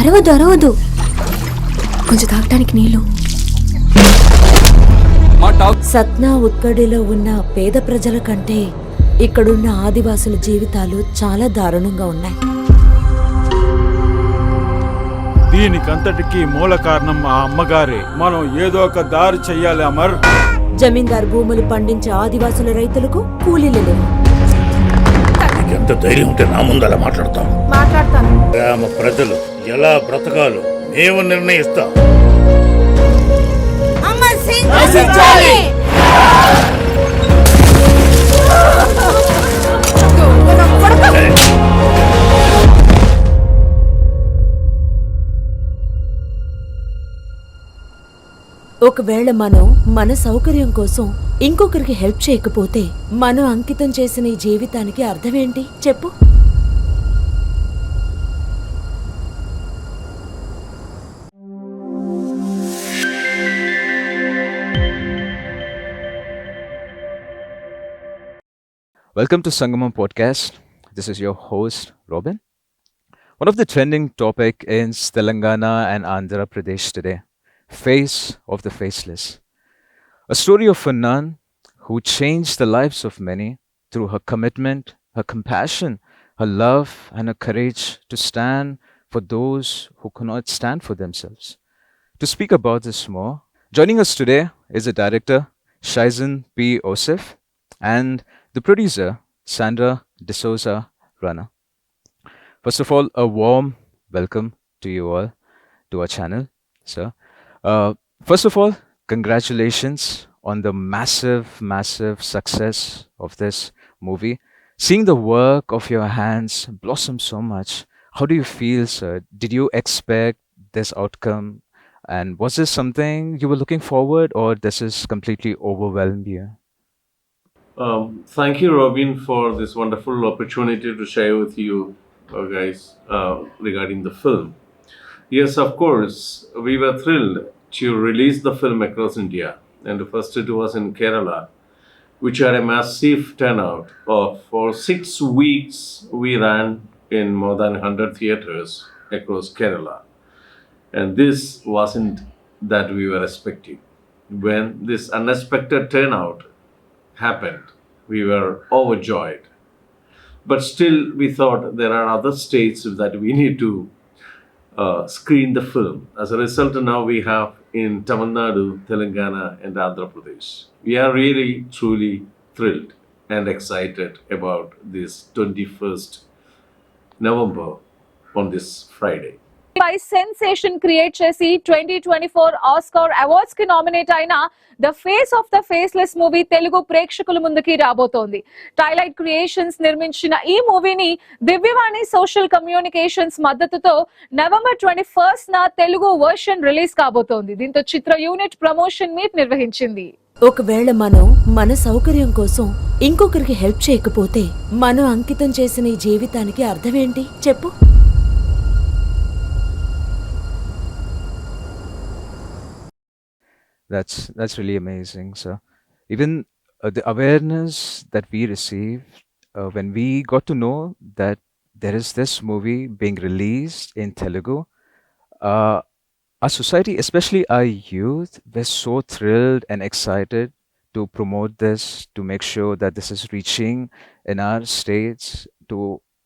అరవదు అరవదు, కొంచెం తాగటానికి నీళ్ళు. సత్నా ఉత్కడిలో ఉన్న పేద ప్రజల కంటే ఇక్కడున్న ఆదివాసుల జీవితాలు చాలా దారుణంగా ఉన్నాయి. దీనికంతటికీ మూల కారణం మా అమ్మగారే. మనం ఏదో ఒక దారి చెయ్యాలి అమర్. జమీందార్ భూములు పండించే ఆదివాసుల రైతులకు కూలీలు లేవు. ఎంత ధైర్యం ఉంటే నా ముందు అలా మాట్లాడతాను. గ్రామ ప్రజలు ఎలా బ్రతకాలో మేము నిర్ణయిస్తాం. ఒకవేళ మనం మన సౌకర్యం కోసం ఇంకొకరికి హెల్ప్ చేయకపోతే మనం అంకితం చేసిన ఈ జీవితానికి అర్థమేంటి చెప్పు? Welcome to SANGAMAM podcast. This is your host, Robin. One of the trending topic in Telangana and Andhra Pradesh today, Face of the Faceless. A story of a nun who changed the lives of many through her commitment, her compassion, her love, and her courage to stand for those who cannot stand for themselves. To speak about this more, joining us today is the director, Shaison Ouseph, and the producer, Sandra Rana. First of all, a warm welcome to you all, to our channel, sir. First of all, congratulations on the massive success of this movie. Seeing the work of your hands blossom so much, how do you feel, sir? Did you expect this outcome? And was this something you were looking forward, or this is completely overwhelmed you? Thank you, Robin, for this wonderful opportunity to share with you guys regarding the film. Yes, of course, we were thrilled to release the film across India. And first it was in Kerala, which had a massive turnout. For 6 weeks, we ran in more than 100 theatres across Kerala. And this wasn't that we were expecting. When this unexpected turnout happened, we were overjoyed. But still, we thought there are other states that we need to screen the film. As a result, now we have in Tamil Nadu, Telangana, and Andhra Pradesh. We are really, truly thrilled and excited about this 21st November on this Friday. By sensation create చేసి 2024 Oscar awards కి nominate అయిన the face of the faceless movie Telugu ప్రేక్షకుల ముందుకి రాబోతోంది. టైలైట్ creations నిర్మించిన ఈ మూవీని దివ్యవాణి social communications మద్దతుతో నవంబర్ 21st న తెలుగు వర్షన్ రిలీజ్ కాబోతోంది. దీంతో చిత్ర యూనిట్ ప్రమోషన్ మీట్ నిర్వహించింది. ఒకవేళ మనం మన సౌకర్యం కోసం ఇంకొకరికి హెల్ప్ చేయకపోతే మనం అంకితం చేసిన ఈ జీవితానికి అర్థమేంటి చెప్పు? That's really amazing, sir. Even the awareness that we received when we got to know that there is this movie being released in Telugu, our society, especially our youth, were so thrilled and excited to promote this, to make sure that this is reaching in our states to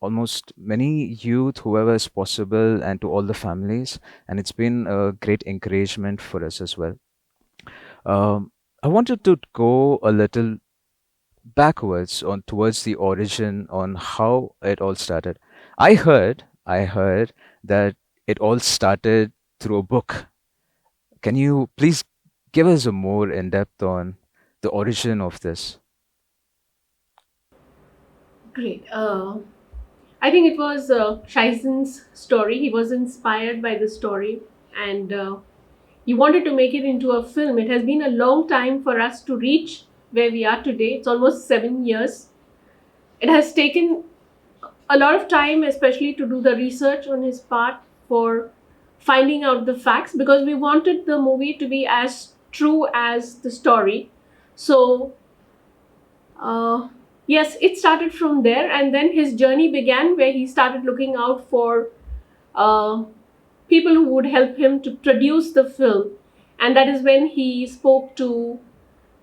almost many youth, whoever is possible, and to all the families. And it's been a great encouragement for us as well. I wanted to go a little backwards on towards the origin on how it all started. I heard that it all started through a book. Can you please give us a more in depth on the origin of this? Great. I think it was Shaison's story. He was inspired by the story and he wanted to make it into a film. It has been a long time for us to reach where we are today. It's almost 7 years. It has taken a lot of time, especially to do the research on his part for finding out the facts, because we wanted the movie to be as true as the story. So yes, it started from there, and then his journey began where he started looking out for people who would help him to produce the film. And that is when he spoke to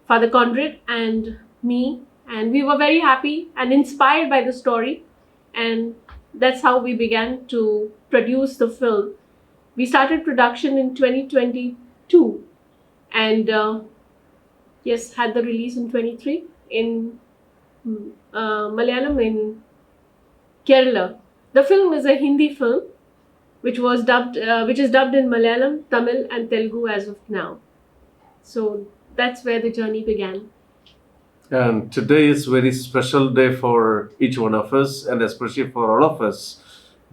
Father Conrad and me, and we were very happy and inspired by the story. And that's how we began to produce the film. We started production in 2022 and yes, had the release in 23 in Malayalam in Kerala. The film is a Hindi film which is dubbed in Malayalam, Tamil and Telugu as of now. So that's where the journey began. And today is very special day for each one of us, and especially for all of us,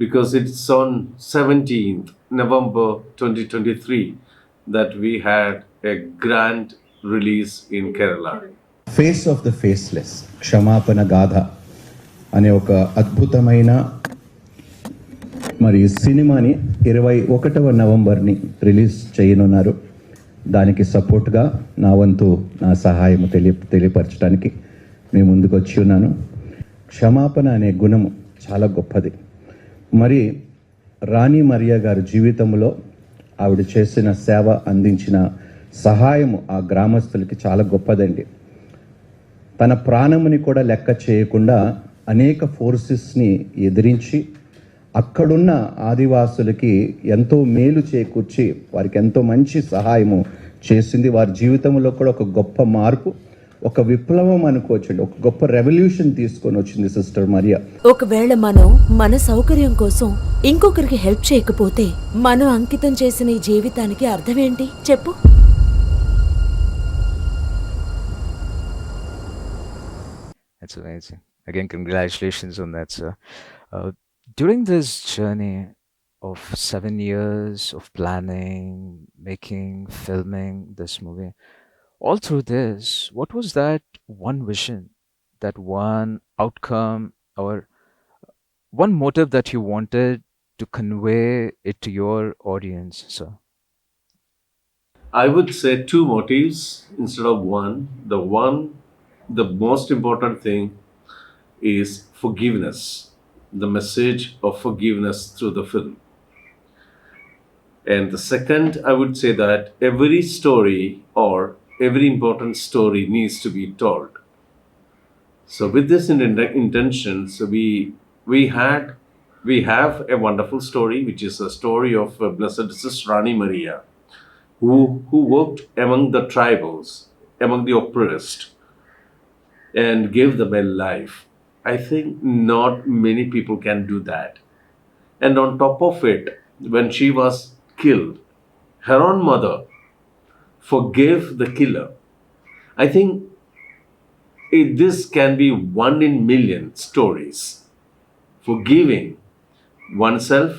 because it's on 17th November 2023 that we had a grand release in Kerala. Face of the faceless క్షమాపణ గాథ అనే ఒక అద్భుతమైన మరి సినిమాని 21వ నవంబర్ని release చేయనున్నారు. దానికి సపోర్ట్గా నా వంతు నా సహాయం తెలియపరచడానికి మీ ముందుకు వచ్చి ఉన్నాను. క్షమాపణ అనే గుణము చాలా గొప్పది. మరి రాణి మరియా గారి జీవితంలో ఆవిడ చేసిన సేవ, అందించిన సహాయము ఆ గ్రామస్తులకి చాలా గొప్పదండి. తన ప్రాణముని కూడా లెక్క చేయకుండా అనేక ఫోర్సెస్ని ఎదిరించి అక్కడున్న ఆదివాసులకి ఎంతో మేలు చేకూర్చి వారికి ఎంతో మంచి సహాయము చేసింది. వారి జీవితంలో కూడా ఒక గొప్ప మార్పు, ఒక విప్లవం అనుకోవచ్చండి, ఒక గొప్ప రెవల్యూషన్ తీసుకొని వచ్చింది సిస్టర్ మరియా. ఒకవేళ మనం మన సౌకర్యం కోసం ఇంకొకరికి హెల్ప్ చేయకపోతే మనం అంకితం చేసిన ఈ జీవితానికి అర్థమేంటి చెప్పు? That's amazing. Again, congratulations on that, sir. During this journey of 7 years of planning, making, filming this movie, all through this, what was that one vision, that one outcome, or one motive that you wanted to convey it to your audience, sir? I would say two motives instead of one. The most important thing is forgiveness, the message of forgiveness through the film. And the second, I would say that every story or every important story needs to be told. So with this intention, so we have a wonderful story, which is a story of Blessed Sister Rani Maria, who worked among the tribals, among the oppressed, and gave them a life. I think not many people can do that. And on top of it, when she was killed, her own mother forgave the killer. I think this can be one in million stories. Forgiving oneself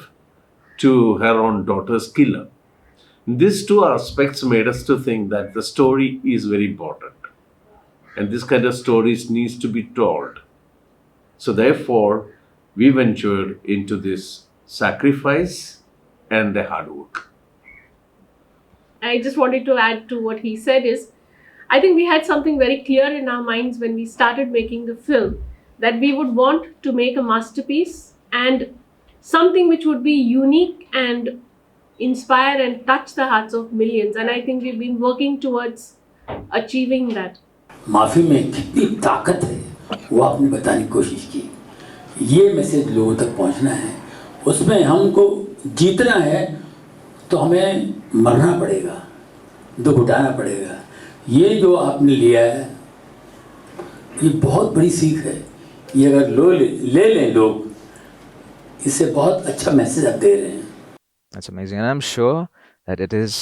to her own daughter's killer. These two aspects made us to think that the story is very important. And this kind of stories needs to be told. So therefore, we ventured into this sacrifice and the hard work. I just wanted to add to what he said is, I think we had something very clear in our minds when we started making the film, that we would want to make a masterpiece and something which would be unique and inspire and touch the hearts of millions. And I think we've been working towards achieving that. माफ़ी में कितनी ताकत है वो आपने बताने की कोशिश की. ये मैसेज लोगों तक पहुंचना है, उसमें हमको जीतना है तो हमें मरना पड़ेगा, दुख उठाना पड़ेगा. ये जो आपने लिया है ये बहुत बड़ी सीख है. ये अगर ले लें लोग, इससे बहुत अच्छा मैसेज आप दे रहे हैं. That's amazing. And I'm sure that it is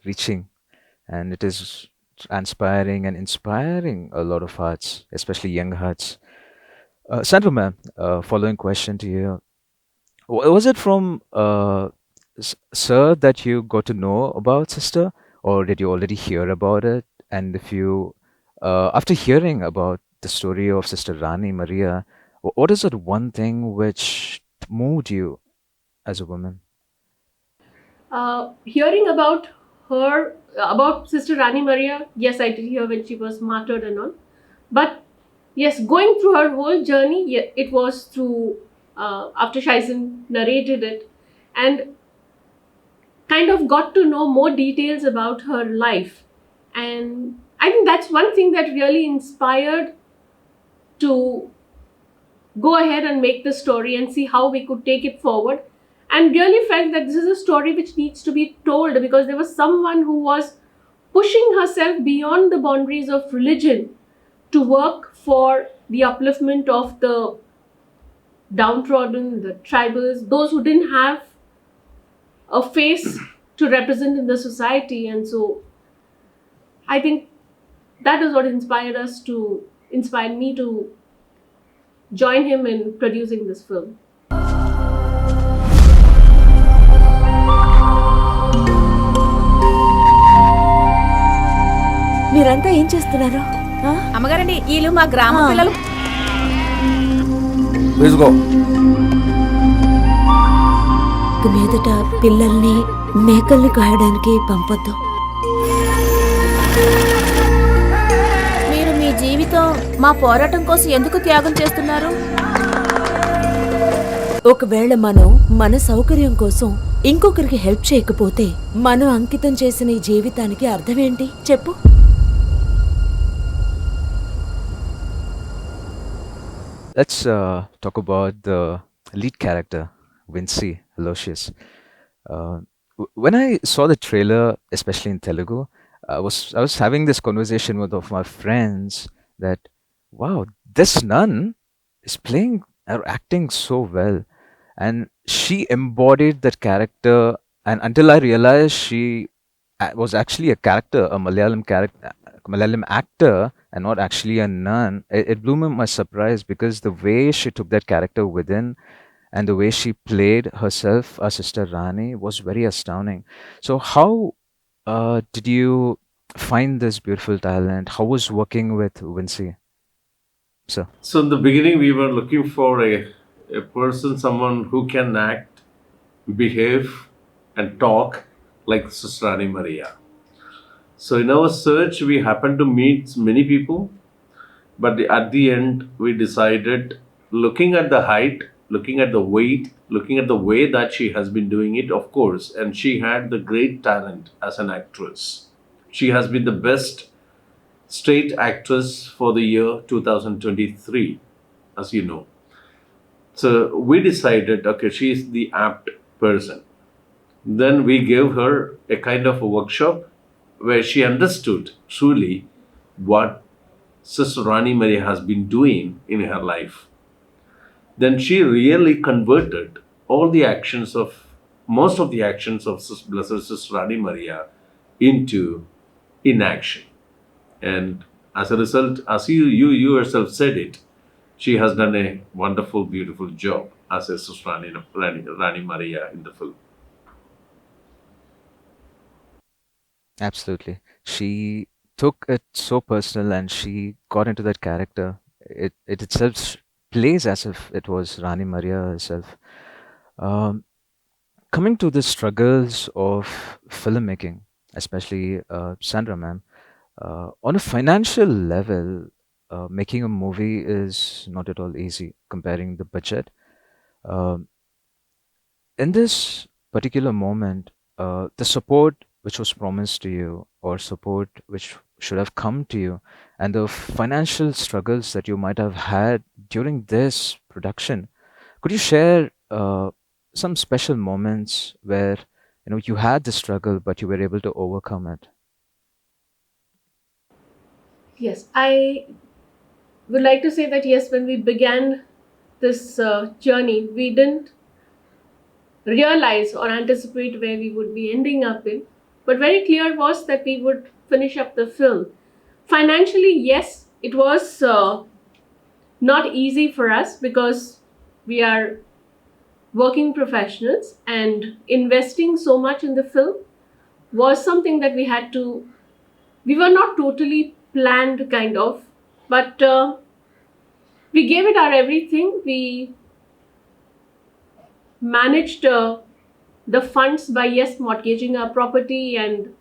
reaching and it is inspiring and inspiring a lot of hearts, especially young hearts. Sandra ma'am, following question to you. Was it from sir that you got to know about sister, or did you already hear about it? And if you, after hearing about the story of Sister Rani Maria, what is that one thing which moved you as a woman? Hearing about her, about Sister Rani Maria, yes, I did hear when she was martyred and all. But yes, going through her whole journey, it was through, after Shaison narrated it. And kind of got to know more details about her life. And I think that's one thing that really inspired to go ahead and make the story and see how we could take it forward, and really felt that this is a story which needs to be told, because there was someone who was pushing herself beyond the boundaries of religion to work for the upliftment of the downtrodden, the tribals, those who didn't have a face to represent in the society. And so I think that is what inspired me to join him in producing this film. మీరంతా ఏం చేస్తున్నారు? ఆ? అమ్మగారండి వీళ్ళు మా గ్రామ పిల్లలు. ఇక మీదట పిల్లల్ని మేకల్ని కాయడానికి పంపొద్దు. మీరు మీ జీవితం మా పోరాటం కోసం ఎందుకు త్యాగం చేస్తున్నారు? ఒకవేళ మనం మన సౌకర్యం కోసం ఇంకొకరికి హెల్ప్ చేయకపోతే మనం అంకితం చేసిన ఈ జీవితానికి అర్థమేంటి చెప్పు? Let's talk about the lead character, Vincy Aloysius. When I saw the trailer, especially in Telugu, I was having this conversation with of my friends that, wow, this nun is playing or acting so well, and she embodied that character. And until I realized she was actually a character, a Malayalam actor, and not actually a nun, it blew me my surprise, because the way she took that character within and the way she played herself, our sister Rani, was very astounding. So how did you find this beautiful talent? How was working with Vincy? So in the beginning, we were looking for a person, someone who can act, behave, and talk like Sister Rani Maria. So in our search, we happened to meet many people, but at the end, we decided, looking at the height, looking at the weight, looking at the way that she has been doing it, of course, and she had the great talent as an actress. She has been the best straight actress for the year 2023, as you know. So we decided, okay, she is the apt person. Then we gave her a kind of a workshop where she understood truly what Sister Rani Maria has been doing in her life. Then she really converted most of the actions of Blessed Sister Rani Maria into inaction. And as a result, as you yourself said it, she has done a wonderful, beautiful job as a Sister Rani Maria in the film. Absolutely. She took it so personal and she got into that character. It itself plays as if it was Rani Maria herself. Coming to the struggles of filmmaking, especially Sandra ma'am, on a financial level, making a movie is not at all easy, comparing the budget. In this particular moment, the support which was promised to you, or support which should have come to you, and the financial struggles that you might have had during this production, could you share some special moments where you had the struggle but you were able to overcome it? Yes, I would like to say that yes, when we began this journey, we didn't realize or anticipate where we would be ending up in, but very clear was that we would finish up the film. Financially, yes, it was not easy for us, because we are working professionals, and investing so much in the film was something that we were not totally planned, kind of, but we gave it our everything. We managed the funds by, yes, mortgaging our property and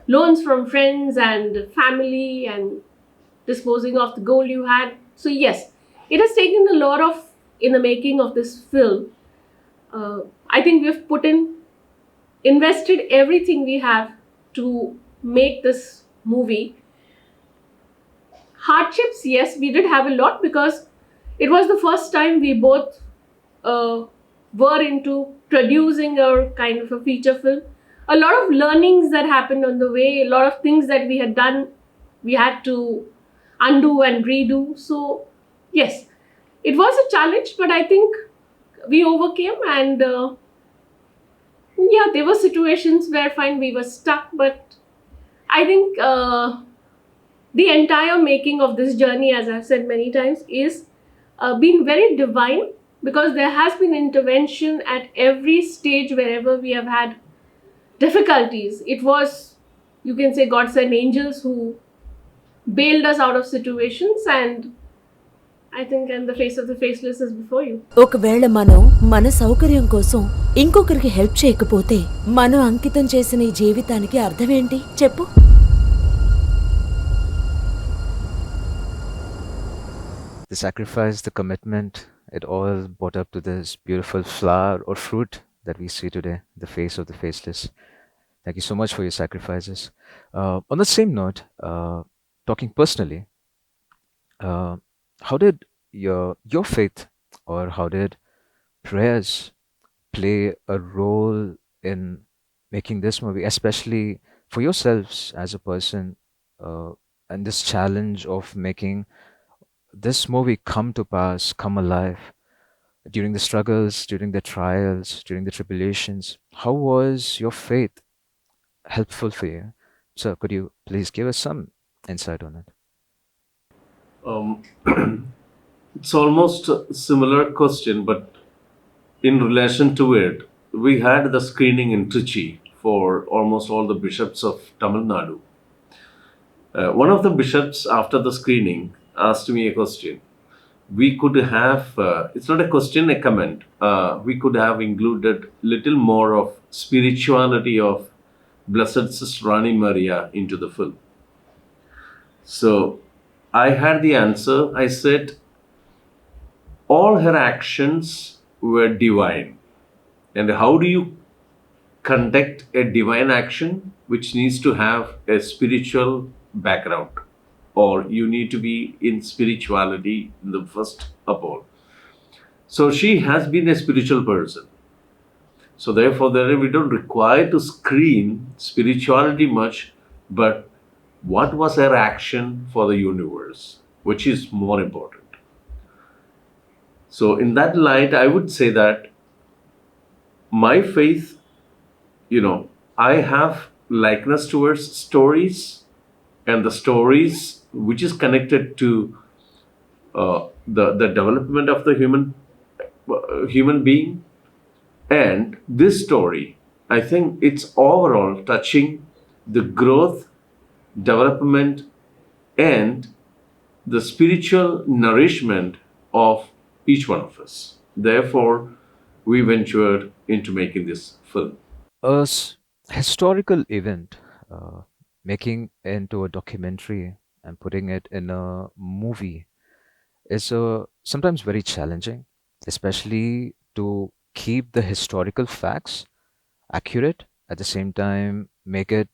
loans from friends and family, and disposing of the gold you had. So yes, it has taken a lot in the making of this film. I think we've put in invested everything we have to make this movie. Hardships, yes, we did have a lot because it was the first time we both uh, were into producing a kind of a feature film. A lot of learnings that happened on the way, a lot of things that we had done, we had to undo and redo. So, yes, it was a challenge, but I think we overcame. And yeah, there were situations where fine we were stuck, but I think the entire making of this journey, as I've said many times, is been very divine because there has been intervention at every stage wherever we have had difficulties. It was, you can say, God sent angels who bailed us out of situations, and I think, and the face of the faceless is before you. ఒకవేళ మనం మన సౌకర్యం కోసం ఇంకొకరికి help చేయకపోతే మనం అంకితం చేసిన ఈ జీవితానికి అర్థమేంటి చెప్పు. The sacrifice, the commitment, it all brought up to this beautiful flower or fruit that we see today, the face of the faceless. Thank you so much for your sacrifices. On the same note, talking personally, uh, how did your faith or how did prayers play a role in making this movie, especially for yourselves as a person, and this challenge of making this movie come to pass, come alive during the struggles, during the trials, during the tribulations? How was your faith helpful for you? So, could you please give us some insight on it? Um, it's almost a similar question, but in relation to it, we had the screening in Trichy for almost all the bishops of Tamil Nadu. One of the bishops, after the screening, asked me a question. We could have, it's not a question, a comment. We could have included little more of spirituality of Blessed Sister Rani Maria into the film. So I had the answer. I said, all her actions were divine. And how do you conduct a divine action which needs to have a spiritual background? Or you need to be in spirituality in the first of all. So she has been a spiritual person. So therefore, we don't require to screen spirituality much, but what was her action for the universe, which is more important. So in that light, I would say that my faith, I have likeness towards stories, and the stories which is connected to the development of the human being. And this story, I think it's overall touching the growth, development, and the spiritual nourishment of each one of us. Therefore, we ventured into making this film. Historical event, making into a documentary and putting it in a movie is sometimes very challenging, especially to keep the historical facts accurate, at the same time make it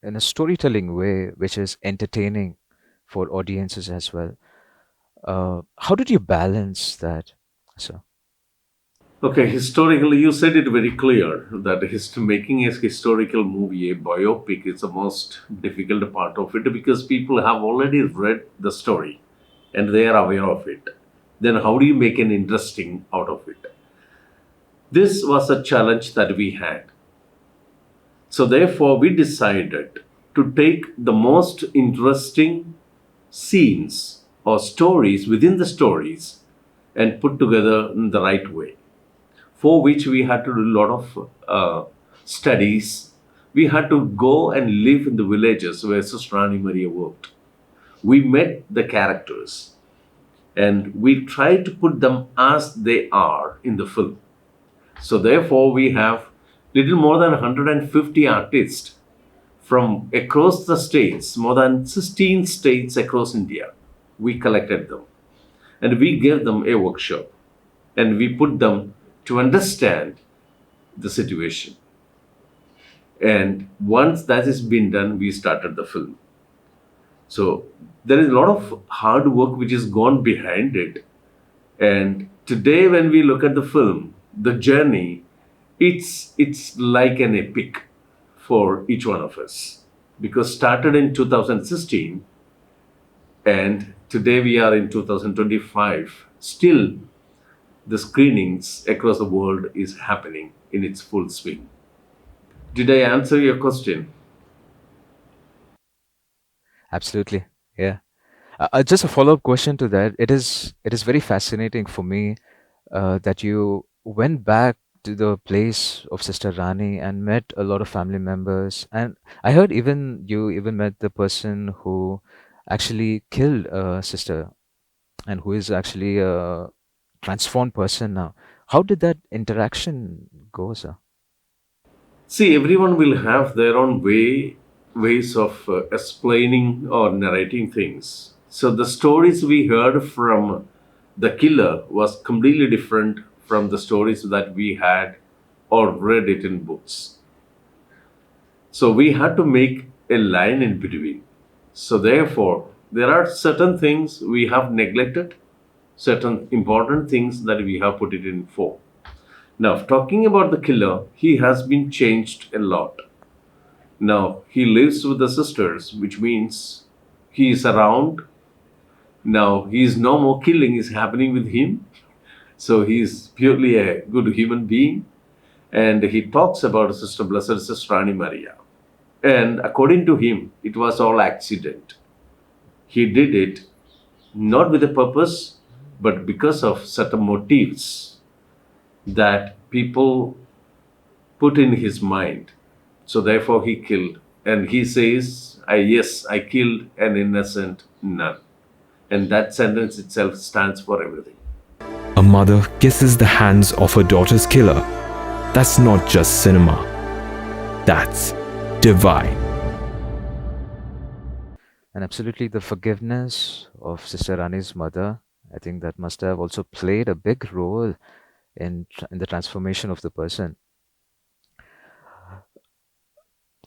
in a storytelling way which is entertaining for audiences as well. How did you balance that, sir? Okay, historically, you said it very clear that making a historical movie, a biopic, is the most difficult part of it because people have already read the story and they are aware of it. Then how do you make an interesting out of it? This was a challenge that we had. So therefore, we decided to take the most interesting scenes or stories within the stories and put together in the right way, for which we had to do a lot of studies. We had to go and live in the villages where Sister Rani Maria worked. We met the characters and we tried to put them as they are in the film. So therefore, we have little more than 150 artists from across the states, more than 16 states across India. We collected them and we gave them a workshop and we put them to understand the situation. And once that is been done, we started the film. So there is a lot of hard work which is gone behind it. And today, when we look at the film, the journey, it's like an epic for each one of us, because started in 2016 and today we are in 2025. Still, the screenings across the world is happening in its full swing. Did I answer your question? Absolutely. Yeah. Just a follow-up question to that. It is very fascinating for me that you went back to the place of Sister Rani and met a lot of family members, and I heard even you even met the person who actually killed Sister, and who is actually a transformed person now. How did that interaction go, sir? See, everyone will have their own ways of explaining or narrating things. So the stories we heard from the killer was completely different from the stories that we had or read it in books. So we had to make a line in between. So therefore, there are certain things we have neglected, certain important things that we have put it in for. Now, talking about the killer, he has been changed a lot. Now, he lives with the sisters, which means he is around. Now, he is no more killing is happening with him. So, he is purely a good human being. And he talks about Sister Blessed Sister Rani Maria. And according to him, it was all accident. He did it not with a purpose, but because of certain motives that people put in his mind. So therefore he killed. And he says, yes, I killed an innocent nun. And that sentence itself stands for everything. A mother kisses the hands of her daughter's killer. That's not just cinema. That's divine. And absolutely, the forgiveness of Sister Rani's mother, I think that must have also played a big role in the transformation of the person.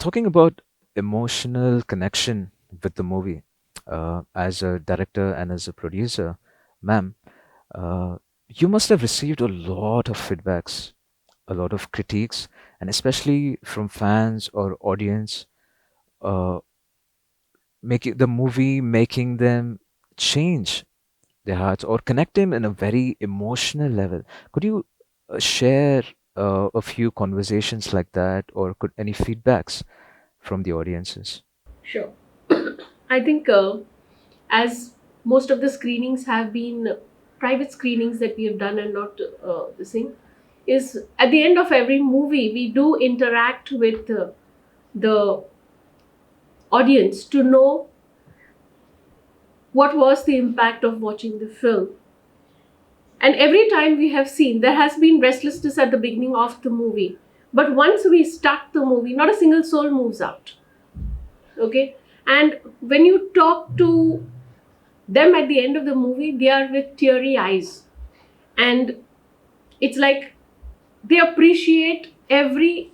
Talking about emotional connection with the movie, as a director and as a producer, ma'am, uh, you must have received a lot of feedbacks, a lot of critiques, and especially from fans or audience, uh, making them change their hearts or connect them in a very emotional level. Could you share a few conversations like that, or could any feedbacks from the audiences? Sure. I think as most of the screenings have been private screenings that we have done and not the same, is at the end of every movie we do interact with the audience to know what was the impact of watching the film. And every time we have seen, there has been restlessness at the beginning of the movie. But once we start the movie, not a single soul moves out. Okay? And when you talk to them at the end of the movie, they are with teary eyes. And it's like they appreciate every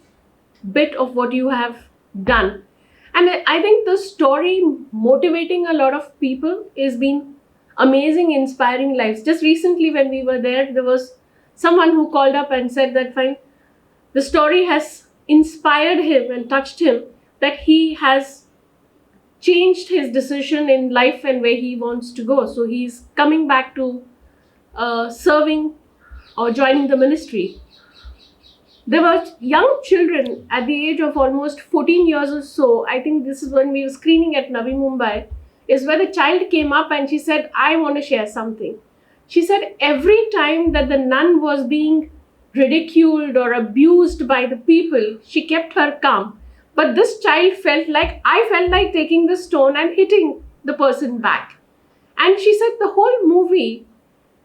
bit of what you have done. And I think the story motivating a lot of people is been amazing, inspiring lives. Just recently when we were there was someone who called up and said that fine, the story has inspired him and touched him, that he has changed his decision in life and where he wants to go. So he's coming back to serving or joining the ministry. There were young children at the age of almost 14 years or so. I think this is when we were screening at Navi Mumbai, is where the child came up and she said, I want to share something. She said every time that the nun was being ridiculed or abused by the people, she kept her calm. But this child I felt like taking the stone and hitting the person back. And she said the whole movie,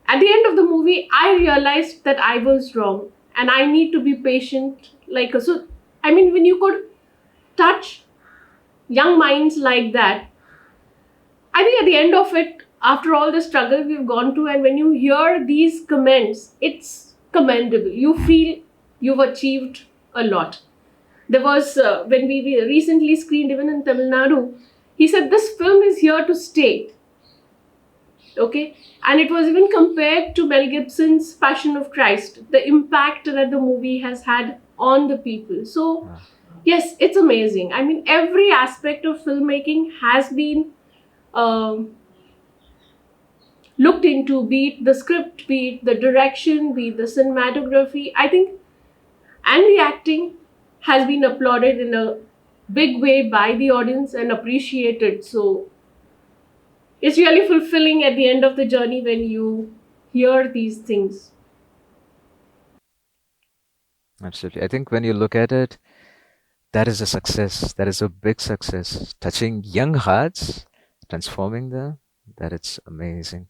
at the end of the movie, I realized that I was wrong. And I need to be patient. When you could touch young minds like that, I think at the end of it, after all the struggle we've gone to, and when you hear these comments, it's commendable. You feel you've achieved a lot. There was, when we recently screened even in Tamil Nadu, he said this film is here to stay. Okay, and it was even compared to Mel Gibson's Passion of Christ, the impact that the movie has had on the people. So yes, it's amazing. I mean, every aspect of filmmaking has been looked into, be it the script, be it the direction, be it the cinematography, I think, and the acting has been applauded in a big way by the audience and appreciated. So it's really fulfilling at the end of the journey when you hear these things. Absolutely. I think when you look at it, that is a success. That is a big success. Touching young hearts, transforming them, that it's amazing.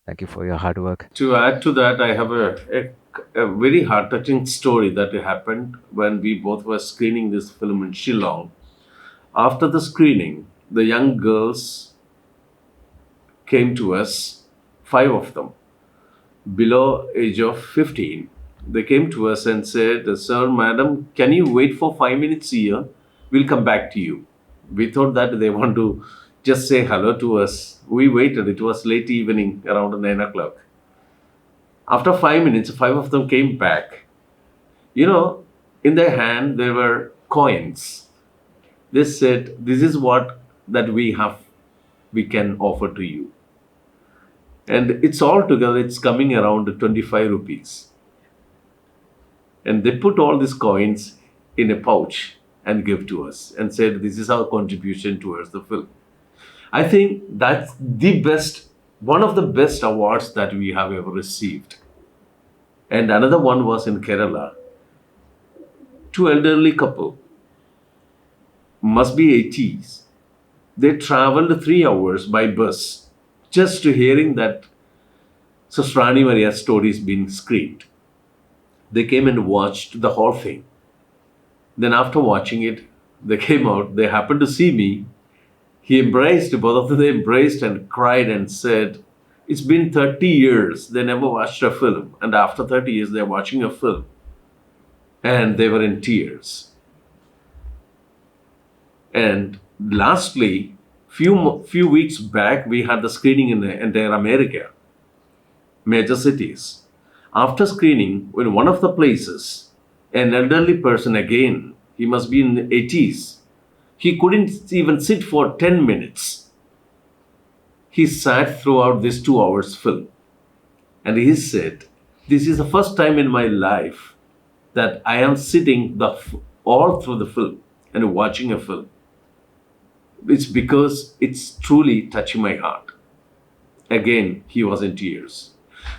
Thank you for your hard work. To add to that, I have a very heart-touching story that happened when we both were screening this film in Shillong. After the screening, the young girls came to us, 5 of them, below age of 15. They came to us and said, "Sir, madam, can you wait for 5 minutes here? We'll come back to you." We thought that they want to just say hello to us. We waited. It was late evening, around 9 o'clock. After 5 minutes, 5 of them came back. In their hand, there were coins. They said, "This is what that we have, we can offer to you." And it's all together, it's coming around 25 rupees. And they put all these coins in a pouch and give to us and said, "This is our contribution towards the film." I think that's the best, one of the best awards that we have ever received. And another one was in Kerala. 2 elderly couple, must be 80s. They traveled 3 hours by bus just to hearing that Sister Rani Maria's story is being screened. They came and watched the whole thing. Then after watching it, they came out, they happened to see me. He embraced, both of them embraced and cried and said, it's been 30 years, they never watched a film. And after 30 years, they're watching a film. And they were in tears. And lastly, few weeks back, we had the screening in the entire America, major cities. After screening, in one of the places, an elderly person, again, he must be in the 80s, he couldn't even sit for 10 minutes. He sat throughout this 2 hours film. And he said, "This is the first time in my life that I am sitting all through the film and watching a film. It's because it's truly touching my heart." Again, he was in tears.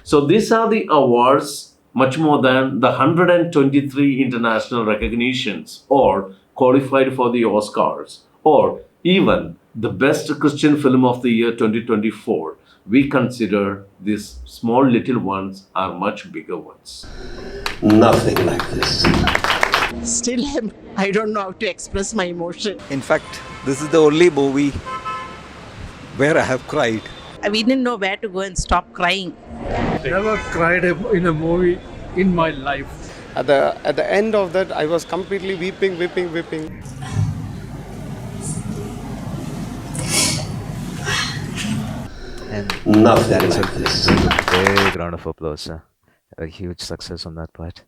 So these are the awards, much more than the 123 international recognitions or qualified for the Oscars, or even the best Christian film of the year 2024. We consider these small little ones are much bigger ones. Nothing like this. Still, I don't know how to express my emotion. In fact, this is the only movie where I have cried. We didn't know where to go and stop crying. Never cried in a movie in my life. At the end of that, I was completely weeping. And Nothing like this. Big round of applause, sir. A huge success on that part.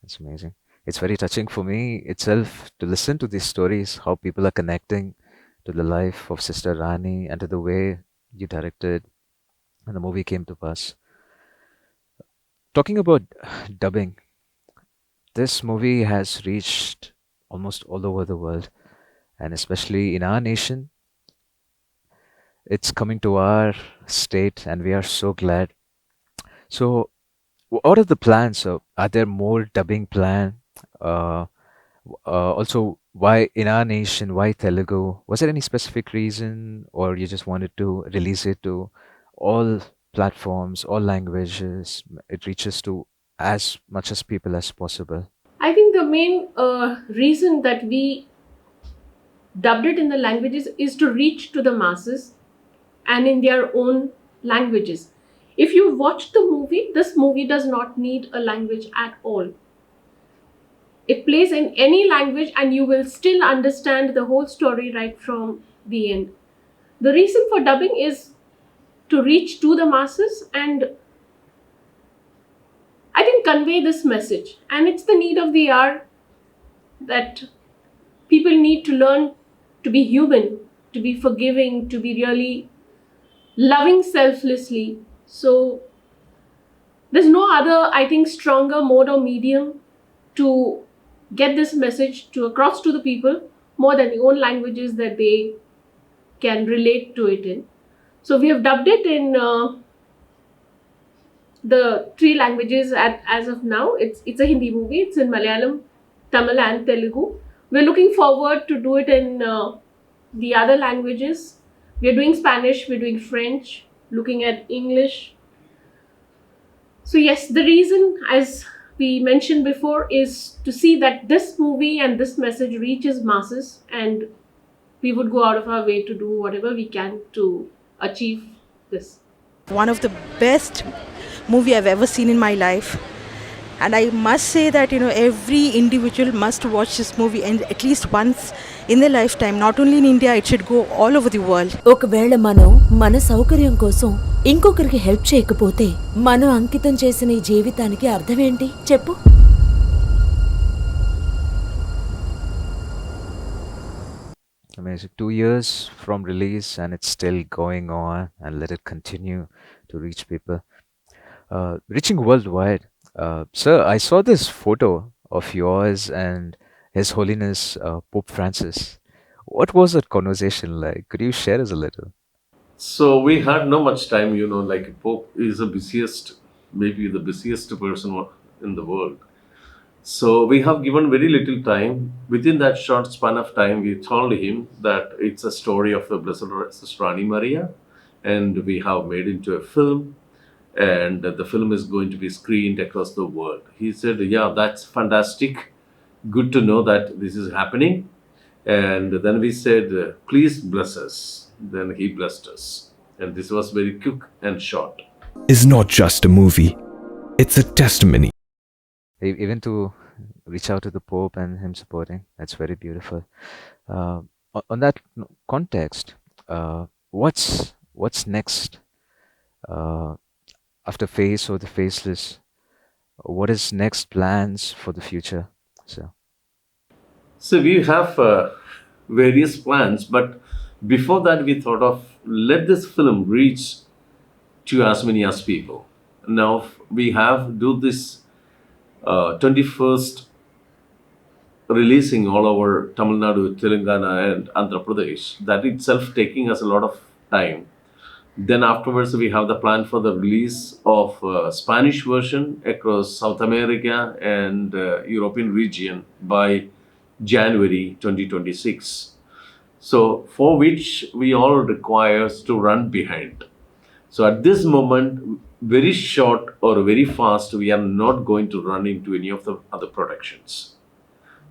It's amazing. It's very touching for me itself to listen to these stories, how people are connecting to the life of Sister Rani and to the way you directed and the movie came to pass. Talking about dubbing, this movie has reached almost all over the world, and especially in our nation. It's coming to our state, and we are so glad. So, what are the plans? So, are there more dubbing plans? Also, why in our nation? Why Telugu? Was there any specific reason, or you just wanted to release it to all platforms, all languages? It reaches to as much as people as possible. I think the main reason that we dubbed it in the languages is to reach to the masses and in their own languages. If you watch the movie, this movie does not need a language at all. It plays in any language and you will still understand the whole story right from the end. The reason for dubbing is to reach to the masses and I think convey this message. And it's the need of the hour that people need to learn to be human, to be forgiving, to be really loving selflessly. So there's no other, I think, stronger mode or medium to get this message to across to the people more than the own languages that they can relate to it in. So we have dubbed it in the three languages as of now. It's a Hindi movie. It's in Malayalam, Tamil and Telugu. We're looking forward to do it in the other languages. We're doing Spanish, we're doing French, looking at English. So yes, the reason, as we mentioned before, is to see that this movie and this message reaches masses, and we would go out of our way to do whatever we can to achieve this. One of the best movie I've ever seen in my life. And I must say that, every individual must watch this movie and at least once in their lifetime. Not only in India, it should go all over the world. ఒకవేళ మనం మన సౌకర్యం కోసం ఇంకొకరికి help చేయకపోతే మనం అంకితం చేసిన ఈ జీవితానికి అర్థమేంటి చెప్పు? Amazing. 2 years from release and it's still going on, and let it continue to reach people. Reaching worldwide. Sir, I saw this photo of yours and His Holiness Pope Francis. What was that conversation like? Could you share us a little? So we had no much time, like Pope is the busiest, maybe the busiest person in the world. So we have given very little time. Within that short span of time, we told him that it's a story of the Blessed Sister Annie Maria, and we have made into a film, and the film is going to be screened across the world. He said, yeah, that's fantastic. Good to know that this is happening. And then we said, please bless us. Then he blessed us. And this was very quick and short. Is not just a movie, it's a testimony. Even to reach out to the Pope and him supporting, that's very beautiful. On that context, what's next after Face or the Faceless? What is next plans for the future? So we have various plans, but before that we thought of let this film reach to as many as people. Now we have do this 21st releasing all over Tamil Nadu, Telangana and Andhra Pradesh. That itself taking us a lot of time. Then afterwards we have the plan for the release of Spanish version across South America and European region by January 2026. So for which we all requires to run behind. So at this moment, very short or very fast, we are not going to run into any of the other productions.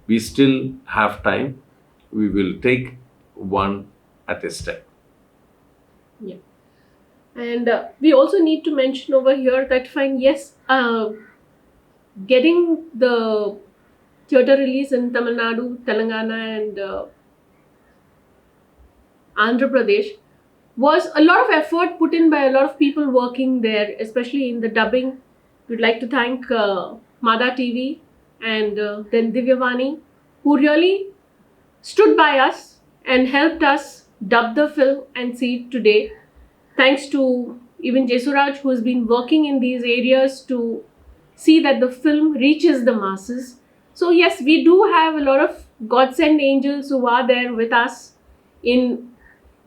We still have time. We will take one at a step. Yeah. And we also need to mention over here that getting the theatre release in Tamil Nadu, Telangana and Andhra Pradesh was a lot of effort put in by a lot of people working there, especially in the dubbing. We'd like to thank Mada TV and then Divyavani, who really stood by us and helped us dub the film and see it today. Thanks to even Jesuraj, who has been working in these areas to see that the film reaches the masses. So yes, we do have a lot of God-sent angels who are there with us in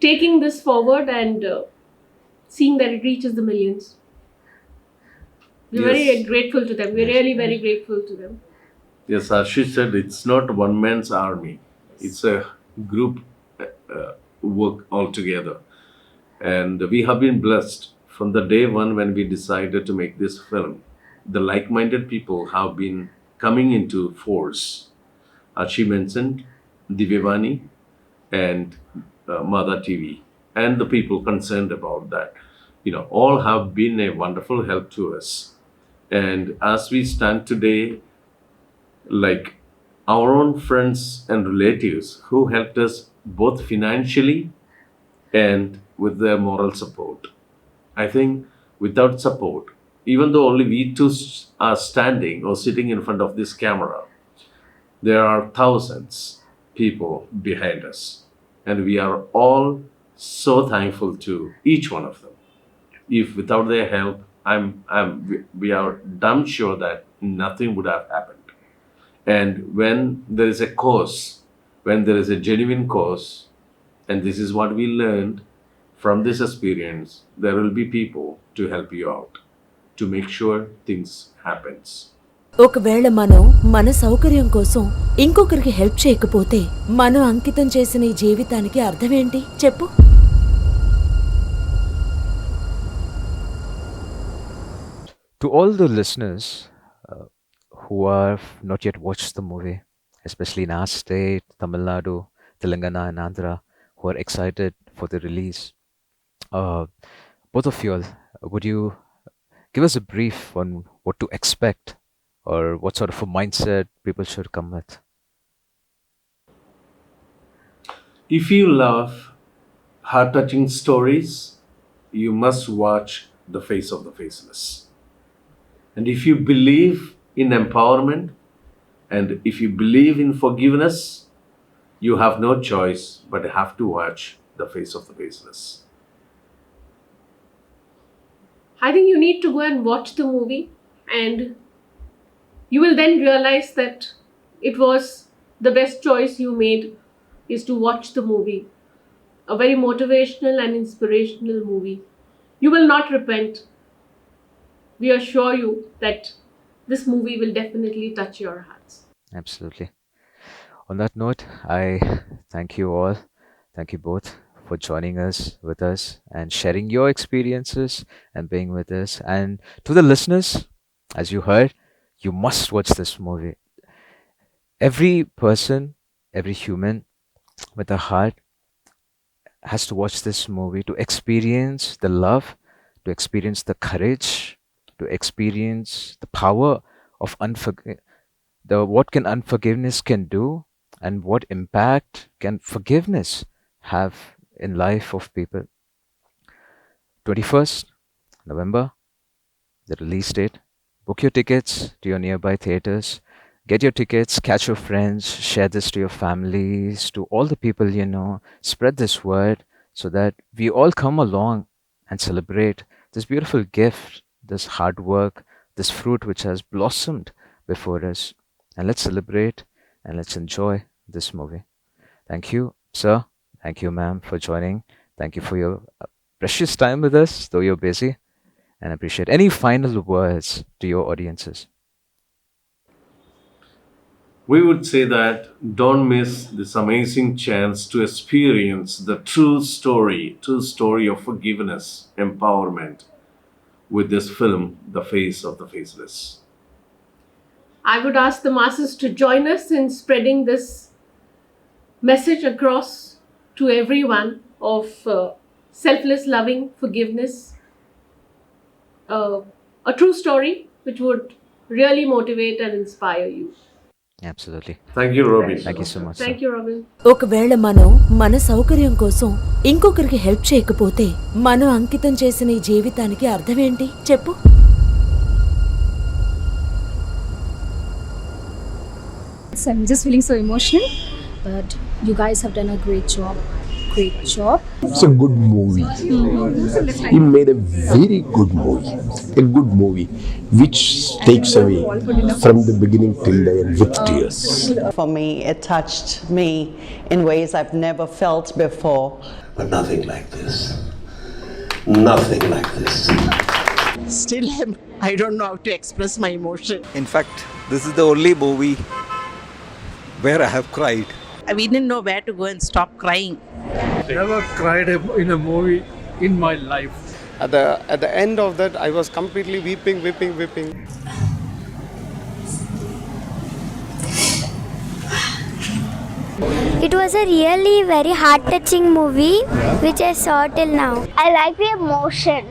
taking this forward and seeing that it reaches the millions. We're very grateful to them. We're really very grateful to them. Yes, as she said, it's not one man's army. It's a group work altogether. And we have been blessed from the day one when we decided to make this film. The like-minded people have been coming into force. As she mentioned, Divyavani and Mada TV and the people concerned about that, all have been a wonderful help to us. And as we stand today, like our own friends and relatives who helped us both financially and with their moral support. I think without support, even though only we two are standing or sitting in front of this camera, there are thousands people behind us, and we are all so thankful to each one of them. If without their help, we are damn sure that nothing would have happened. And when there is a cause, when there is a genuine cause, and this is what we learned from this experience, there will be people to help you out, to make sure things happens. ఒకవేళ మనం మన సౌకర్యం కోసం ఇంకొకరికి help చేయకపోతే మనం అంకితం చేసిన ఈ జీవితానికి అర్థమేంటి చెప్పు. To all the listeners who have not yet watched the movie, especially in our state, Tamil Nadu, Telangana, and Andhra, who are excited for the release, both of you all, would you give us a brief on what to expect or what sort of a mindset people should come with? If you love heart-touching stories, you must watch The Face of the Faceless. And if you believe in empowerment and if you believe in forgiveness, you have no choice but have to watch The Face of the Faceless. I think you need to go and watch the movie, and you will then realize that it was the best choice you made is to watch the movie. A very motivational and inspirational movie. You will not repent. We assure you that this movie will definitely touch your hearts. Absolutely. On that note, I thank you all. Thank you both for joining us with us and sharing your experiences and being with us. And to the listeners, as you heard, you must watch this movie. Every person, every human with a heart has to watch this movie to experience the love, to experience the courage, to experience the power of what can unforgiveness can do, and what impact can forgiveness have in life of people. 21st November, the release date. Book your tickets to your nearby theaters. Get your tickets, catch your friends, share this to your families, to all the people you know. Spread this word so that we all come along and celebrate this beautiful gift, this hard work, this fruit which has blossomed before us. And let's celebrate and let's enjoy this movie. Thank you, sir. Thank you, ma'am, for joining. Thank you for your precious time with us, though you're busy. And I appreciate any final words to your audiences. We would say that don't miss this amazing chance to experience the true story of forgiveness, empowerment with this film, The Face of the Faceless. I would ask the masses to join us in spreading this message across to everyone of selfless loving forgiveness, a true story which would really motivate and inspire you. Absolutely. Thank you, Robin. Thank you so much. Thank you, Robin. ఒకవేళ మనం మన సౌకర్యం కోసం ఇంకొకరికి help చేయకపోతే మనం అంకితం చేసిన ఈ జీవితానికి అర్థమేంటి చెప్పు. So I'm just feeling so emotional, but you guys have done a great job. Great job. It's a good movie. He made a very good movie. A good movie which takes away from the beginning till the end with tears. For me, it touched me in ways I've never felt before. But nothing like this. Nothing like this. Still, I don't know how to express my emotion. In fact, this is the only movie where I have cried. We didn't know where to go and stop crying. Never cried in a movie in my life. At the end of that, I was completely weeping. It was a really very heart-touching movie which I saw till now. I like the emotion.